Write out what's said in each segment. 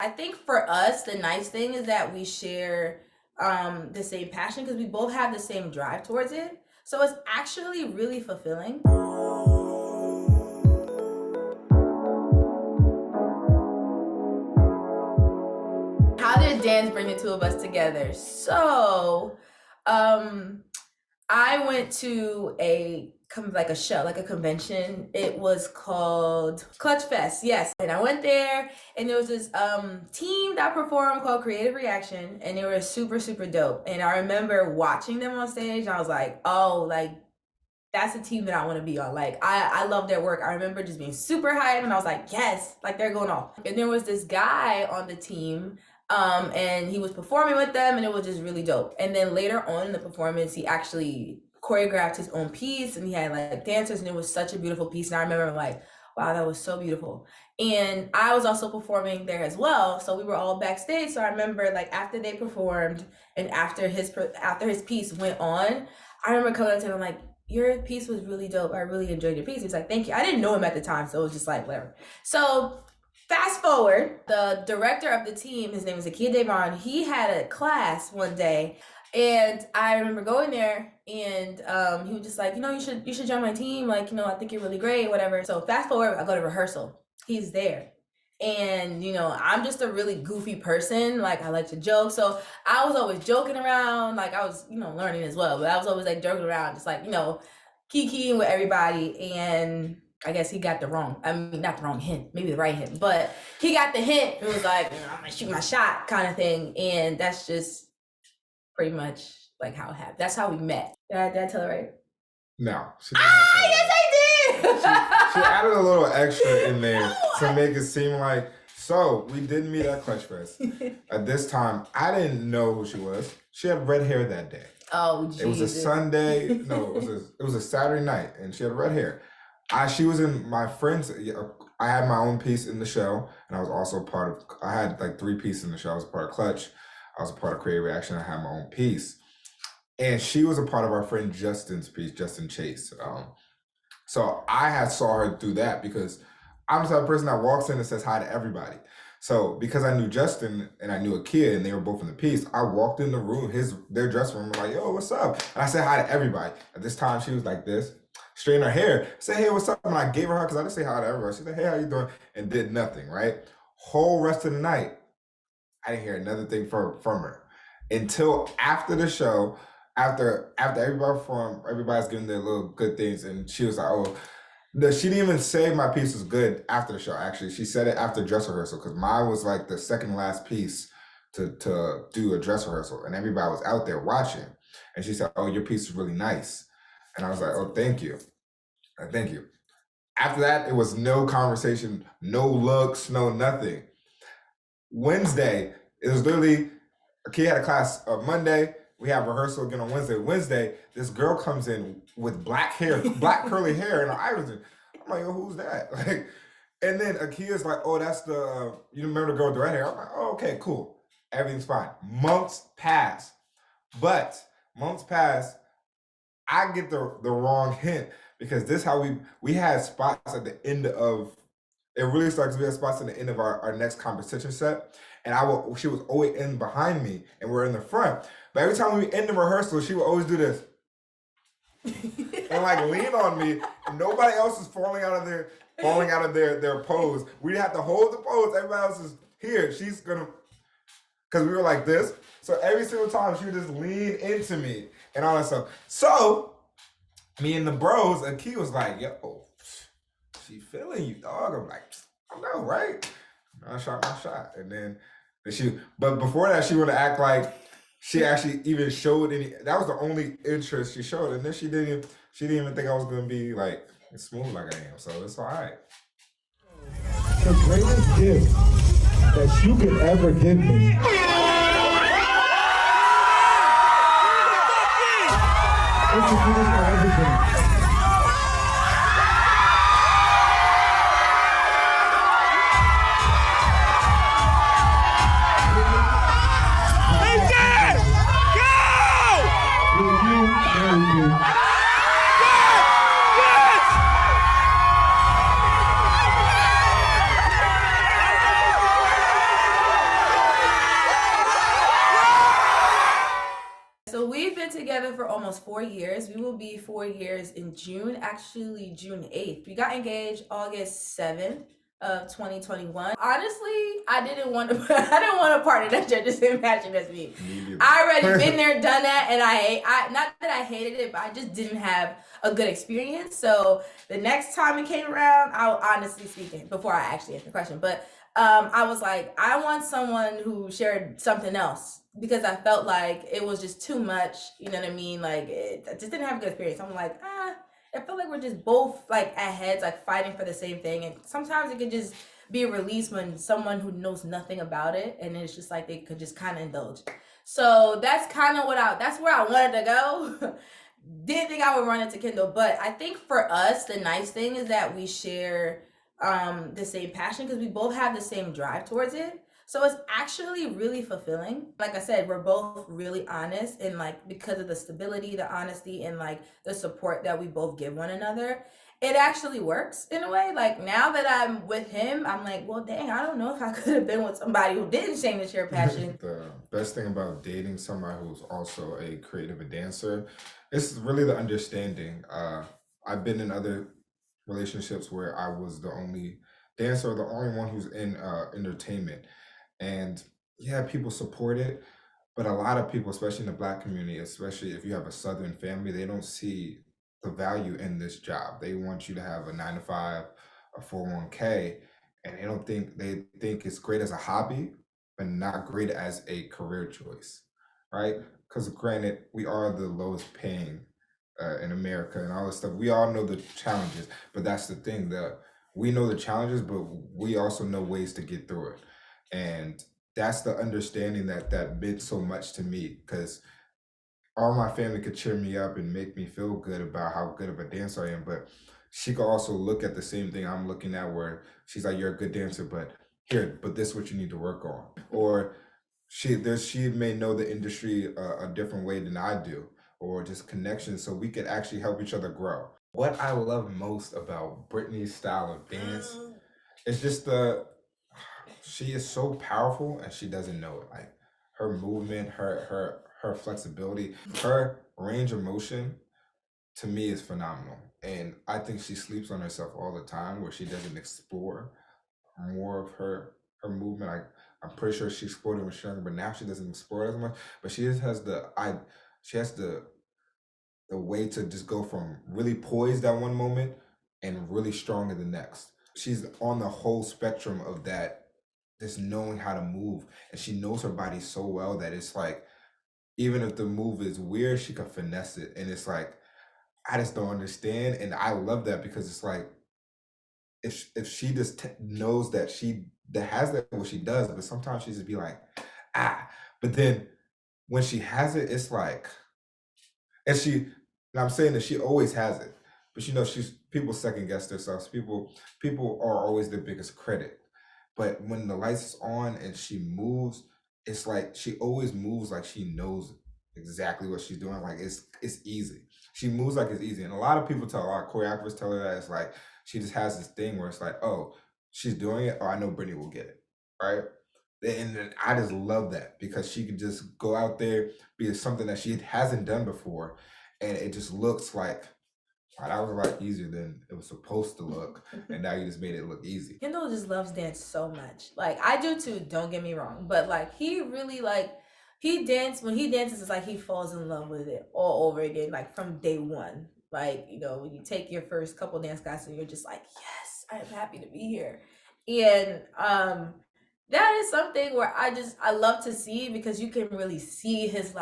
I think for us, the nice thing is that we share the same passion because we both have the same drive towards it. So it's actually really fulfilling. How did dance bring the two of us together? So, I went to a show, like a convention. It was called Clutch Fest, yes. And I went there, and there was this team that performed called Creative Reaction, and they were super, super dope. And I remember watching them on stage, and I was like, oh, like, that's a team that I want to be on. Like, I love their work. I remember just being super hyped, and I was like, yes, like, they're going off. And there was this guy on the team, and he was performing with them, and it was just really dope. And then later on in the performance, he actually choreographed his own piece, and he had like dancers, and it was such a beautiful piece. And I remember like, wow, that was so beautiful. And I was also performing there as well, so we were all backstage. So I remember like after they performed and after his piece went on, I remember coming up to him, I'm like, your piece was really dope. I really enjoyed your piece. He's like, thank you. I didn't know him at the time, so it was just like whatever. So fast forward, the director of the team, his name is Akia Devon, he had a class one day, and I remember going there, and he was just like, you should join my team, like, I think you're really great, whatever. So fast forward, I go to rehearsal. He's there. And, I'm just a really goofy person. Like, I like to joke. So I was always joking around. Like, I was, learning as well. But I was always, like, joking around, just, like, kikiing with everybody. And I guess he got not the wrong hint, maybe the right hint. But he got the hint. It was like, I'm going to shoot my shot kind of thing. And that's just pretty much, like, how it happened. That's how we met. Did I tell it right? No. Yes, I did! She added a little extra in there to make it seem like, so we did meet at Clutch Fest. At this time, I didn't know who she was. She had red hair that day. Oh, Jesus. It was a Sunday. No, it was a Saturday night, and she had red hair. She was in my friend's. I had my own piece in the show, and I was also part of. I had like 3 pieces in the show. I was a part of Clutch. I was a part of Creative Reaction. I had my own piece, and she was a part of our friend Justin's piece, Justin Chase. So I saw her through that because I'm the type of person that walks in and says hi to everybody. So because I knew Justin and I knew Akia and they were both in the piece, I walked in the room, their dressing room, like, yo, what's up? And I said hi to everybody. At this time, she was like this, straightened her hair, said, hey, what's up? And I gave her because I didn't say hi to everybody. She said, hey, how you doing? And did nothing, right? Whole rest of the night, I didn't hear another thing from her until after the show. After everybody performed, everybody's giving their little good things, and she was like, oh, she didn't even say my piece was good after the show, actually. She said it after dress rehearsal, because mine was like the second last piece to do a dress rehearsal, and everybody was out there watching. And she said, oh, your piece is really nice. And I was like, oh, thank you. Thank you. After that, it was no conversation, no looks, no nothing. Wednesday, it was literally, Akia had a class Monday. We have rehearsal again on Wednesday. Wednesday, this girl comes in with black hair, black curly hair, and I'm like, yo, who's that? Like, and then Akia's like, oh, that's the, you remember the girl with the red hair? I'm like, oh, okay, cool. Everything's fine. Months pass. I get the wrong hint because this how we had spots at the end of, it really starts to be spots at the end of our next competition set. And she was always in behind me and we're in the front. But every time we end the rehearsal, she would always do this. And like lean on me. And nobody else is falling out of their pose. We have to hold the pose. Everybody else is here. She's gonna, because we were like this. So every single time she would just lean into me and all that stuff. So me and the bros, Akia was like, yo, she feeling you, dog. I'm like, I know, right? I shot my shot. And then but before that, she would act like she actually even showed any, that was the only interest she showed. And then she didn't even think I was going to be like smooth like I am. So it's all right. The greatest gift that you could ever give me is to do this for everything. together for almost 4 years. We will be 4 years in June, actually June 8th. We got engaged August 7th of 2021. Honestly, I didn't want to partner that just imagine as me. I already been there, done that, and I not that I hated it, but I just didn't have a good experience. So the next time it came around, I'll honestly speaking, before I actually answer the question, but I was like, I want someone who shared something else because I felt like it was just too much. You know what I mean? Like I just didn't have a good experience. I'm like, I feel like we're just both like at heads, like fighting for the same thing. And sometimes it could just be released when someone who knows nothing about it, and it's just like they could just kind of indulge. So that's kind of that's where I wanted to go. Didn't think I would run into Kendall, but I think for us, the nice thing is that we share the same passion because we both have the same drive towards it. So it's actually really fulfilling. Like I said, we're both really honest, and like because of the stability, the honesty, and like the support that we both give one another, it actually works in a way. Like now that I'm with him, I'm like, well, dang, I don't know if I could have been with somebody who didn't share passion. The best thing about dating somebody who's also a creative, a dancer, is really the understanding. I've been in other relationships where I was the only dancer, the only one who's in entertainment, and yeah, people support it, but a lot of people, especially in the Black community, especially if you have a Southern family, they don't see the value in this job. They want you to have a 9 to 5, a 401k, and they think it's great as a hobby, but not great as a career choice, right? Because granted, we are the lowest paying in America and all this stuff. We all know the challenges, but that's the thing that we know the challenges, but we also know ways to get through it. And that's the understanding that meant so much to me because all my family could cheer me up and make me feel good about how good of a dancer I am, but she could also look at the same thing I'm looking at where she's like, you're a good dancer, but this is what you need to work on. Or she may know the industry a different way than I do, or just connections, so we could actually help each other grow. What I love most about Brittney's style of dance is just she is so powerful and she doesn't know it. Like her movement, her flexibility, her range of motion to me is phenomenal. And I think she sleeps on herself all the time where she doesn't explore more of her movement. I'm pretty sure she explored it when she was younger, but now she doesn't explore it as much. But she just has the way to just go from really poised at one moment and really strong in the next. She's on the whole spectrum of that, just knowing how to move, and she knows her body so well that it's like even if the move is weird, she can finesse it, and it's like I just don't understand, and I love that because it's like if she just knows that has that what she does, but sometimes she just be like but then when she has it, it's like and I'm saying that she always has it, but she's people second guess themselves. People are always the biggest critic. But when the lights is on and she moves, it's like she always moves like she knows exactly what she's doing. Like it's easy. She moves like it's easy. And a lot of choreographers tell her that it's like she just has this thing where it's like, oh, she's doing it, or I know Brittney will get it. Right. And then I just love that because she can just go out there, be something that she hasn't done before, and it just looks like wow, that was a lot easier than it was supposed to look, and now you just made it look easy. Kendall just loves dance so much. Like I do too, don't get me wrong, but like he really when he dances, it's like he falls in love with it all over again, like from day one. Like, when you take your first couple dance classes and you're just like, yes, I am happy to be here. And that is something where I love to see because you can really see his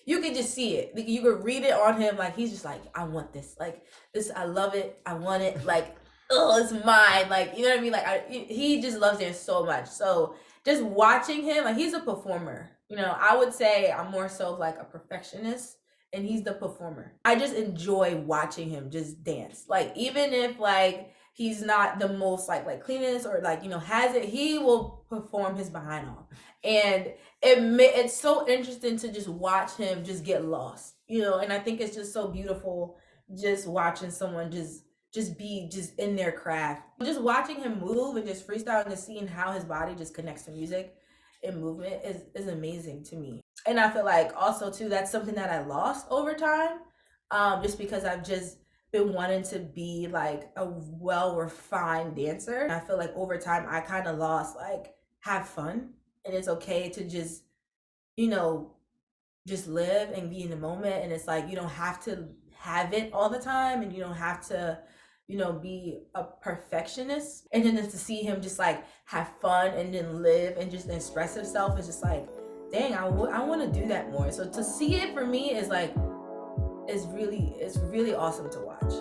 you can just see it. Like, you can read it on him. Like he's just like, I want this. Like this, I love it. I want it. Like, oh, it's mine. Like, you know what I mean? Like he just loves dance so much. So just watching him, like he's a performer. I would say I'm more so like a perfectionist, and he's the performer. I just enjoy watching him just dance. Like even if he's not the most cleanest or has it, he will perform his behind off, and it's so interesting to just watch him just get lost, and I think it's just so beautiful just watching someone just be just in their craft, just watching him move and just freestyle and just seeing how his body just connects to music and movement is amazing to me. And I feel like also too, that's something that I lost over time, just because I've just been wanting to be like a well refined dancer. And I feel like over time I kind of lost like have fun, and it's okay to just, you know, just live and be in the moment. And it's like you don't have to have it all the time, and you don't have to, you know, be a perfectionist. And then to see him just like have fun and then live and just express himself is just like, dang, I want to do that more. So to see it for me is like, it's really awesome to watch.